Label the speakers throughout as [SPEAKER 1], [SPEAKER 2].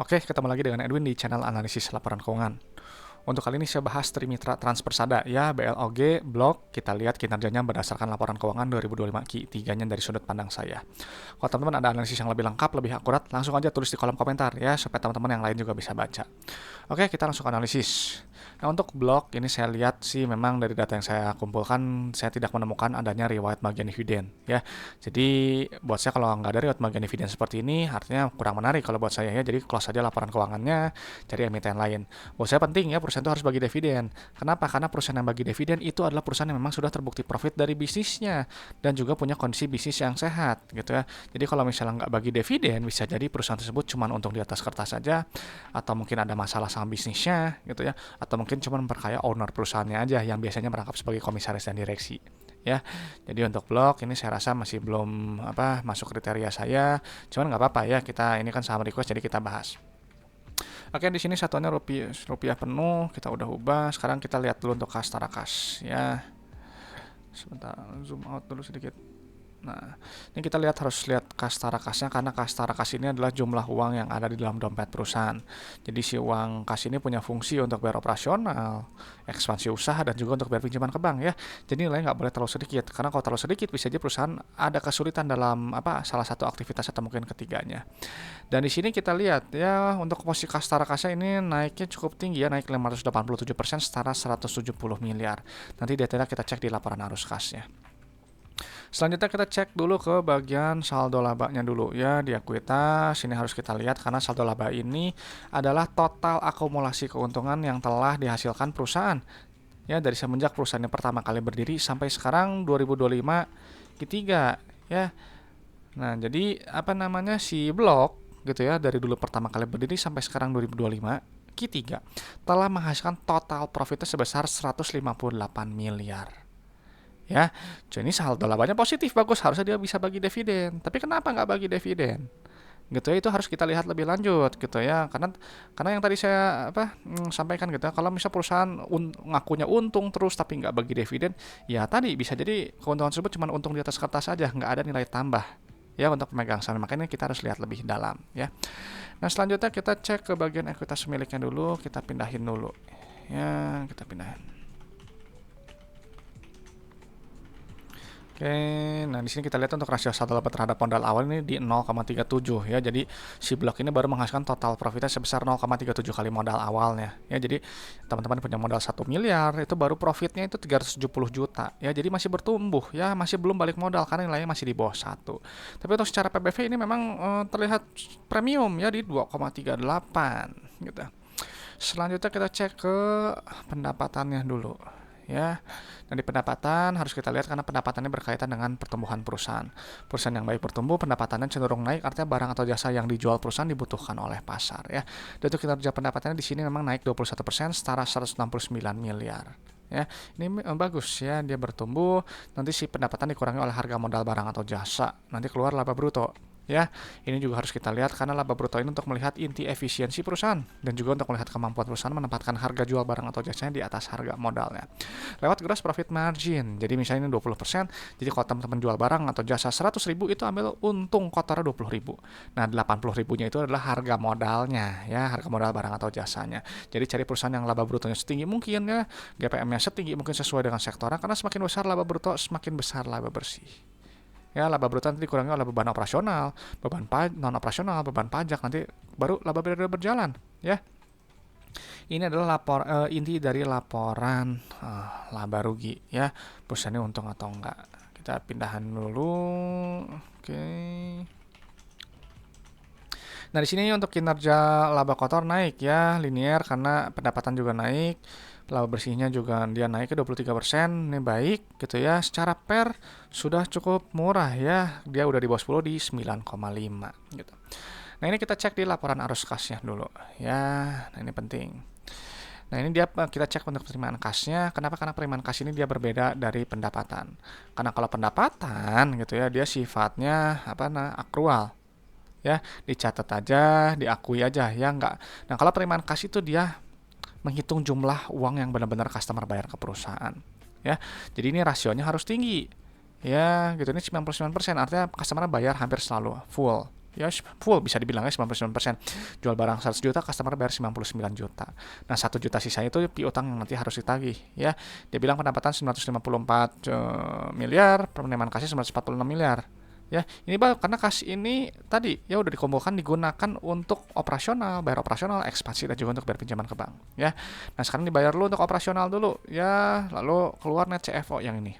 [SPEAKER 1] Oke, ketemu lagi dengan Edwin di channel analisis laporan keuangan. Untuk kali ini saya bahas Trimitra Transpersada ya, BLOG, blog, kita lihat kinerjanya berdasarkan laporan keuangan 2025 Q3-nya dari sudut pandang saya. Kalau teman-teman ada analisis yang lebih lengkap, lebih akurat, langsung aja tulis di kolom komentar ya, supaya teman-teman yang lain juga bisa baca. Oke, kita langsung ke analisis. Nah, untuk blog ini saya lihat sih memang dari data yang saya kumpulkan, saya tidak menemukan adanya riwayat bagian dividen ya. Jadi buat saya kalau nggak ada riwayat bagian dividen seperti ini, artinya kurang menarik kalau buat saya ya. Jadi close saja laporan keuangannya, cari emiten lain. Buat saya penting ya perusahaan itu harus bagi dividen. Kenapa? Karena perusahaan yang bagi dividen itu adalah perusahaan yang memang sudah terbukti profit dari bisnisnya dan juga punya kondisi bisnis yang sehat gitu ya. Jadi kalau misalnya nggak bagi dividen, bisa jadi perusahaan tersebut cuma untung di atas kertas saja, atau mungkin ada masalah sama bisnisnya gitu ya, atau mungkin cuma memperkaya owner perusahaannya aja yang biasanya merangkap sebagai komisaris dan direksi ya. Jadi untuk blog ini saya rasa masih belum masuk kriteria saya, cuman nggak apa-apa ya, kita ini kan saham request jadi kita bahas. Oke, di sini satuannya rupiah penuh, kita udah ubah. Sekarang kita lihat dulu untuk kas tarakas ya. Sebentar, zoom out dulu sedikit. Nah, ini kita harus lihat kas tarakasnya, karena kas tarakas ini adalah jumlah uang yang ada di dalam dompet perusahaan. Jadi si uang kas ini punya fungsi untuk bayar operasional, ekspansi usaha, dan juga untuk bayar pinjaman ke bank ya. Jadi nilainya nggak boleh terlalu sedikit, karena kalau terlalu sedikit bisa jadi perusahaan ada kesulitan dalam salah satu aktivitas atau mungkin ketiganya. Dan di sini kita lihat ya, untuk posisi kas tarakasnya ini naiknya cukup tinggi ya, naik 587% setara 170 miliar. Nanti detailnya kita cek di laporan arus kasnya. Selanjutnya kita cek dulu ke bagian saldo labanya dulu ya, di ekuitas. Ini harus kita lihat karena saldo laba ini adalah total akumulasi keuntungan yang telah dihasilkan perusahaan ya, dari semenjak perusahaan yang pertama kali berdiri sampai sekarang 2025 Q3 ya. Nah, jadi si blog gitu ya, dari dulu pertama kali berdiri sampai sekarang 2025 Q3 telah menghasilkan total profitnya sebesar 158 miliar. Ya, jadi saldo labanya positif, bagus, harusnya dia bisa bagi dividen. Tapi kenapa nggak bagi dividen? Gitu ya, itu harus kita lihat lebih lanjut gitu ya. Karena yang tadi saya sampaikan gitu ya, kalau misal perusahaan ngakunya untung terus tapi nggak bagi dividen, ya tadi bisa jadi keuntungan tersebut cuma untung di atas kertas saja, nggak ada nilai tambah ya untuk pemegang saham. Makanya kita harus lihat lebih dalam ya. Nah, selanjutnya kita cek ke bagian ekuitas miliknya dulu, kita pindahin dulu. Ya, kita pindahin. Oke, nah di sini kita lihat untuk rasio saldo laba terhadap modal awal ini di 0,37 ya. Jadi si blok ini baru menghasilkan total profitnya sebesar 0,37 kali modal awalnya ya. Jadi teman-teman punya modal 1 miliar, itu baru profitnya itu 370 juta ya. Jadi masih bertumbuh ya, masih belum balik modal karena nilainya masih di bawah 1. Tapi untuk secara PBV ini memang terlihat premium ya, di 2,38 gitu. Selanjutnya kita cek ke pendapatannya dulu ya. Dan di pendapatan harus kita lihat karena pendapatannya berkaitan dengan pertumbuhan perusahaan. Perusahaan yang baik bertumbuh, pendapatannya cenderung naik, artinya barang atau jasa yang dijual perusahaan dibutuhkan oleh pasar ya. Dan untuk kinerja pendapatannya di sini memang naik 21% setara 169 miliar. Ya, ini bagus ya, dia bertumbuh. Nanti si pendapatan dikurangi oleh harga modal barang atau jasa, nanti keluar laba bruto. Ya, ini juga harus kita lihat karena laba bruto ini untuk melihat inti efisiensi perusahaan dan juga untuk melihat kemampuan perusahaan menempatkan harga jual barang atau jasanya di atas harga modalnya. Lewat gross profit margin. Jadi misalnya ini 20%, jadi kalau teman-teman jual barang atau jasa 100.000 itu ambil untung kotornya 20.000. Nah, 80.000-nya itu adalah harga modalnya ya, harga modal barang atau jasanya. Jadi cari perusahaan yang laba brutonya setinggi mungkin ya, GPM-nya setinggi mungkin sesuai dengan sektornya, karena semakin besar laba bruto semakin besar laba bersih. Ya, laba bruto nanti dikurangi oleh beban operasional, beban non operasional, beban pajak, nanti baru laba berjalan ya. Ini adalah inti dari laporan laba rugi ya, perusahaannya untung atau enggak. Kita pindahan dulu. Oke. Nah, di sini untuk kinerja laba kotor naik ya, linear karena pendapatan juga naik. Laba bersihnya juga dia naik ke 23%, ini baik gitu ya. Secara per sudah cukup murah ya, dia udah di bawah 10 di 9,5 gitu. Nah, ini kita cek di laporan arus kasnya dulu ya. Nah, ini penting. Nah, ini kita cek untuk penerimaan kasnya. Kenapa? Karena penerimaan kas ini dia berbeda dari pendapatan. Karena kalau pendapatan gitu ya, dia sifatnya akrual ya, dicatat aja, diakui aja ya, enggak. Nah, kalau penerimaan kas itu dia menghitung jumlah uang yang benar-benar customer bayar ke perusahaan ya. Jadi ini rasionya harus tinggi ya gitu. Ini 99%, artinya customer bayar hampir selalu full Ya full bisa dibilang ya 99%. Jual barang 100 juta, customer bayar 99 juta. Nah 1 juta sisanya itu piutang yang nanti harus ditagih ya. Dia bilang pendapatan 954 miliar, penerimaan kasih 946 miliar. Ya, ini karena kas ini tadi ya udah dikumpulkan digunakan untuk operasional, bayar operasional, ekspansi dan juga untuk bayar pinjaman ke bank. Ya, nah sekarang dibayar dulu untuk operasional dulu. Ya, lalu keluar net CFO yang ini.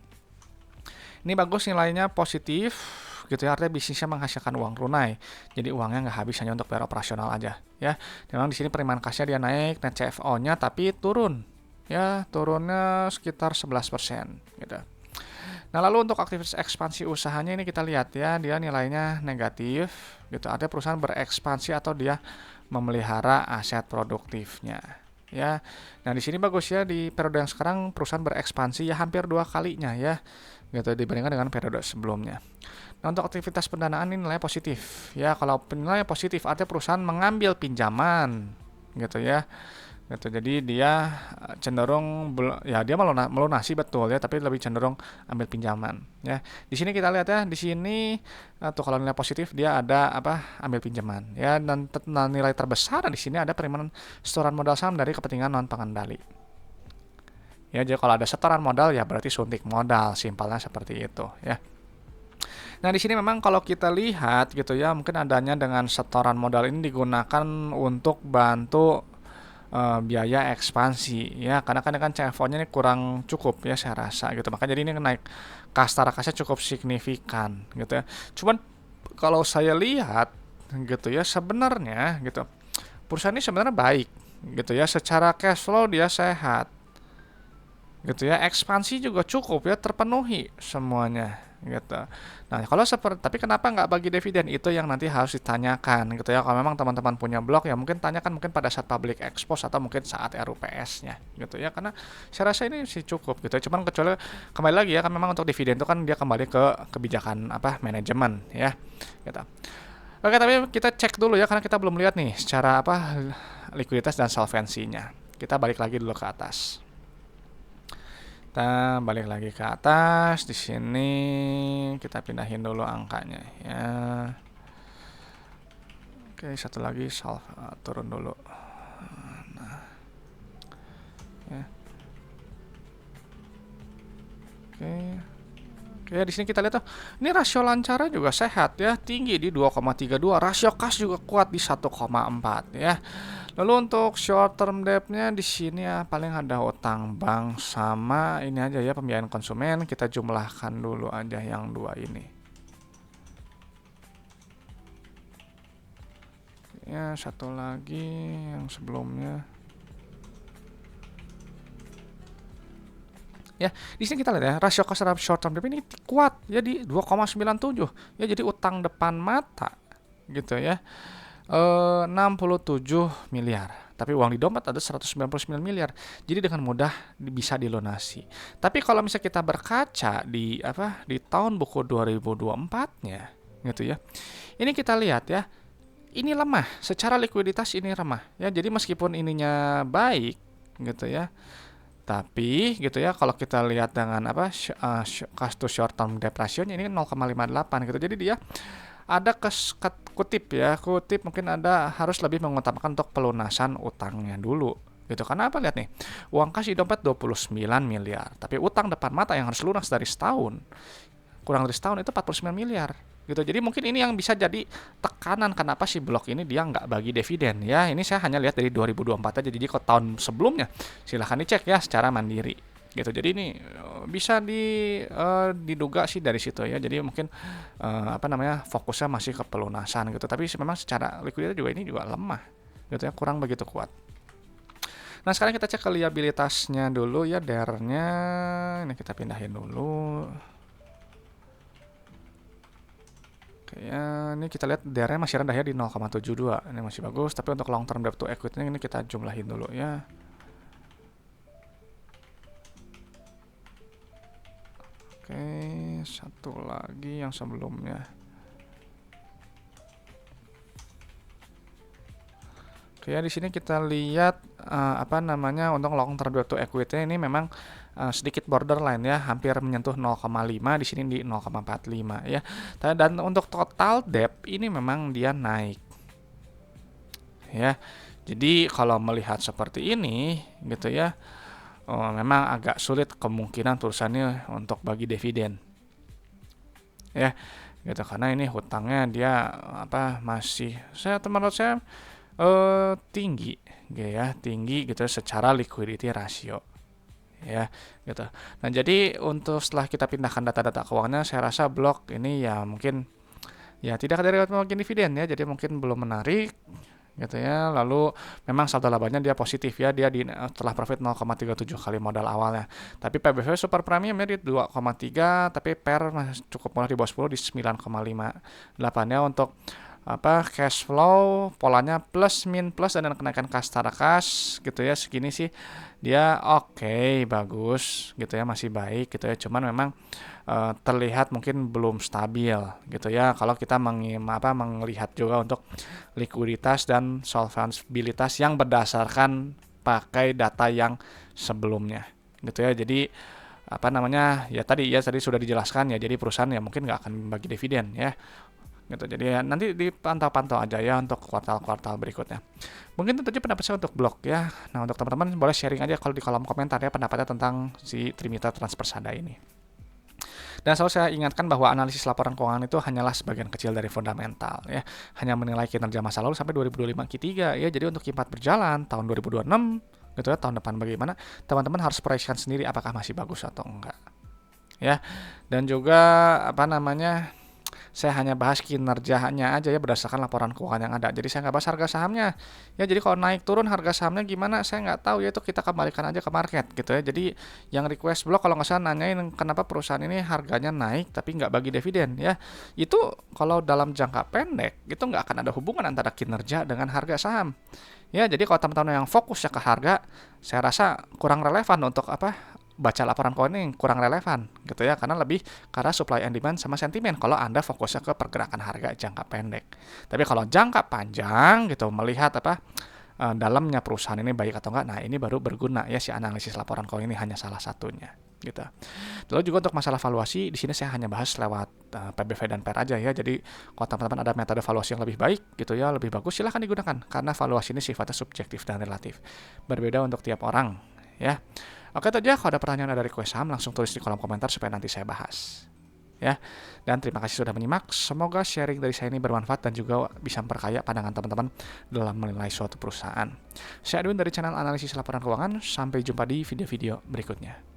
[SPEAKER 1] Ini bagus nilainya positif, gitu ya, artinya bisnisnya menghasilkan uang tunai. Jadi uangnya nggak habis hanya untuk bayar operasional aja. Ya, memang di sini penerimaan kasnya dia naik, net CFO-nya tapi turun. Ya, turunnya sekitar 11%. Gitu. Nah, lalu untuk aktivitas ekspansi usahanya ini kita lihat ya, dia nilainya negatif, gitu. Artinya perusahaan berekspansi atau dia memelihara aset produktifnya. Ya, nah di sini bagus ya di periode yang sekarang perusahaan berekspansi ya hampir 2 kalinya ya, gitu dibandingkan dengan periode sebelumnya. Nah untuk aktivitas pendanaan ini nilai positif ya, kalau nilai positif artinya perusahaan mengambil pinjaman, gitu ya. Gitu. Jadi dia cenderung ya dia melunasi betul ya, tapi lebih cenderung ambil pinjaman ya. Di sini kita lihat ya, di sini tuh kalau nilai positif dia ada apa ambil pinjaman ya, dan nilai terbesar di sini ada penerimaan setoran modal saham dari kepentingan non pengendali. Ya, jadi kalau ada setoran modal ya berarti suntik modal, simpelnya seperti itu ya. Nah, di sini memang kalau kita lihat gitu ya, mungkin adanya dengan setoran modal ini digunakan untuk bantu biaya ekspansi ya, karena kan CFO-nya ini kurang cukup ya saya rasa gitu, makanya jadi ini naik kastara kasnya cukup signifikan gitu ya. Cuman kalau saya lihat gitu ya, sebenarnya gitu perusahaan ini sebenarnya baik gitu ya, secara cash flow dia sehat gitu ya, ekspansi juga cukup ya, terpenuhi semuanya gitu. Nah kalau seperti, tapi kenapa nggak bagi dividen, itu yang nanti harus ditanyakan gitu ya. Kalau memang teman-teman punya blog ya mungkin tanyakan mungkin pada saat public expose atau mungkin saat RUPS-nya gitu ya, karena saya rasa ini sih cukup gitu ya. Cuman kecuali kembali lagi ya kan, memang untuk dividen itu kan dia kembali ke kebijakan apa manajemen ya gitu. Oke, tapi kita cek dulu ya, karena kita belum lihat nih secara apa likuiditas dan solvensinya. Kita balik lagi dulu ke atas. Kita balik lagi ke atas. Di sini kita pindahin dulu angkanya ya. Oke, satu lagi turun dulu. Nah, ya. Oke, di sini kita lihat tuh, ini rasio lancarnya juga sehat ya, tinggi di 2,32. Rasio kas juga kuat di 1,4 ya. Lalu untuk short term debt-nya di sini ya paling ada utang bank sama ini aja ya, pembiayaan konsumen. Kita jumlahkan dulu aja yang dua ini. Ya, satu lagi yang sebelumnya. Ya, di sini kita lihat ya, rasio kas terhadap short term debt ini kuat ya di 2,97. Ya, jadi utang depan mata gitu ya. 67 miliar. Tapi uang di dompet ada 199 miliar. Jadi dengan mudah bisa dilunasi. Tapi kalau misalnya kita berkaca di tahun buku 2024-nya gitu ya. Ini kita lihat ya. Ini lemah, secara likuiditas ini lemah ya. Jadi meskipun ininya baik gitu ya. Tapi gitu ya, kalau kita lihat dengan cash to short term debt ratio-nya ini 0,58 gitu. Jadi dia ada kutip mungkin ada harus lebih mengutamakan untuk pelunasan utangnya dulu gitu. Karena apa, lihat nih, uang kas di dompet 29 miliar, tapi utang depan mata yang harus lunas dari setahun, kurang dari setahun, itu 49 miliar gitu. Jadi mungkin ini yang bisa jadi tekanan kenapa si blok ini dia nggak bagi dividen ya. Ini saya hanya lihat dari 2024 aja, jadi kok tahun sebelumnya silahkan dicek ya secara mandiri gitu. Jadi ini bisa diduga sih dari situ ya. Jadi mungkin fokusnya masih ke pelunasan gitu. Tapi memang secara likuiditas juga ini juga lemah gitu ya, kurang begitu kuat. Nah sekarang kita cek ke liabilitasnya dulu ya, DER-nya ini kita pindahin dulu. Oke ya, ini kita lihat DER-nya masih rendah ya di 0,72. Ini masih bagus, tapi untuk long term debt to equity ini kita jumlahin dulu ya. Oke, satu lagi yang sebelumnya. Oke ya, di sini kita lihat untuk long term debt to equity ini memang sedikit borderline ya, hampir menyentuh 0,5, di sini di 0,45 ya. Dan untuk total debt ini memang dia naik ya. Jadi kalau melihat seperti ini gitu ya, memang agak sulit kemungkinan perusahaannya untuk bagi dividen ya gitu, karena ini hutangnya dia masih menurut saya tinggi gitu ya, tinggi gitu secara liquidity ratio ya gitu. Nah, jadi untuk setelah kita pindahkan data-data keuangannya, saya rasa blok ini ya mungkin ya tidak ada mungkin dividen ya, jadi mungkin belum menarik gitu ya. Lalu memang saldo labanya dia positif ya, dia telah profit 0,37 kali modal awalnya. Tapi PBV super premium ya di 2,3, tapi PER masih cukup murah di bawah 10 di 9,58 ya. Untuk cash flow polanya plus min plus dan kenaikan kas tara kas gitu ya, segini sih dia oke, bagus gitu ya, masih baik gitu ya. Cuman memang terlihat mungkin belum stabil gitu ya kalau kita melihat juga untuk likuiditas dan solvabilitas yang berdasarkan pakai data yang sebelumnya gitu ya. Jadi ya tadi sudah dijelaskan ya, jadi perusahaan ya mungkin nggak akan bagi dividen ya gitu. Jadi ya nanti dipantau-pantau aja ya untuk kuartal-kuartal berikutnya. Mungkin itu aja pendapat saya untuk blog ya. Nah, untuk teman-teman boleh sharing aja kalau di kolom komentar ya pendapatnya tentang si Trimitra Transpersada ini. Dan selalu saya ingatkan bahwa analisis laporan keuangan itu hanyalah sebagian kecil dari fundamental ya. Hanya menilai kinerja masa lalu sampai 2025 Q3 ya. Jadi untuk Q4 berjalan tahun 2026 gitu ya, tahun depan bagaimana, teman-teman harus proyeksikan sendiri apakah masih bagus atau enggak. Ya. Dan juga saya hanya bahas kinerjanya aja ya berdasarkan laporan keuangan yang ada. Jadi saya nggak bahas harga sahamnya. Ya, jadi kalau naik turun harga sahamnya gimana saya nggak tahu ya, itu kita kembalikan aja ke market gitu ya. Jadi yang request blog kalau nggak salah nanyain kenapa perusahaan ini harganya naik tapi nggak bagi dividen ya. Itu kalau dalam jangka pendek itu nggak akan ada hubungan antara kinerja dengan harga saham. Ya, jadi kalau teman-teman yang fokus ya ke harga, saya rasa kurang relevan untuk baca laporan keuangan yang kurang relevan gitu ya, karena lebih karena supply and demand sama sentimen kalau Anda fokusnya ke pergerakan harga jangka pendek. Tapi kalau jangka panjang gitu, melihat dalamnya perusahaan ini baik atau enggak, nah ini baru berguna ya si analisis laporan keuangan ini, hanya salah satunya gitu. Lalu juga untuk masalah valuasi, di sini saya hanya bahas lewat PBV dan PER aja ya. Jadi kalau teman-teman ada metode valuasi yang lebih baik gitu ya, lebih bagus, silahkan digunakan karena valuasi ini sifatnya subjektif dan relatif, berbeda untuk tiap orang ya. Oke, itu aja. Kalau ada pertanyaan dari request saham, langsung tulis di kolom komentar supaya nanti saya bahas. Ya, dan terima kasih sudah menyimak. Semoga sharing dari saya ini bermanfaat dan juga bisa memperkaya pandangan teman-teman dalam menilai suatu perusahaan. Saya Edwin dari channel Analisis Laporan Keuangan. Sampai jumpa di video-video berikutnya.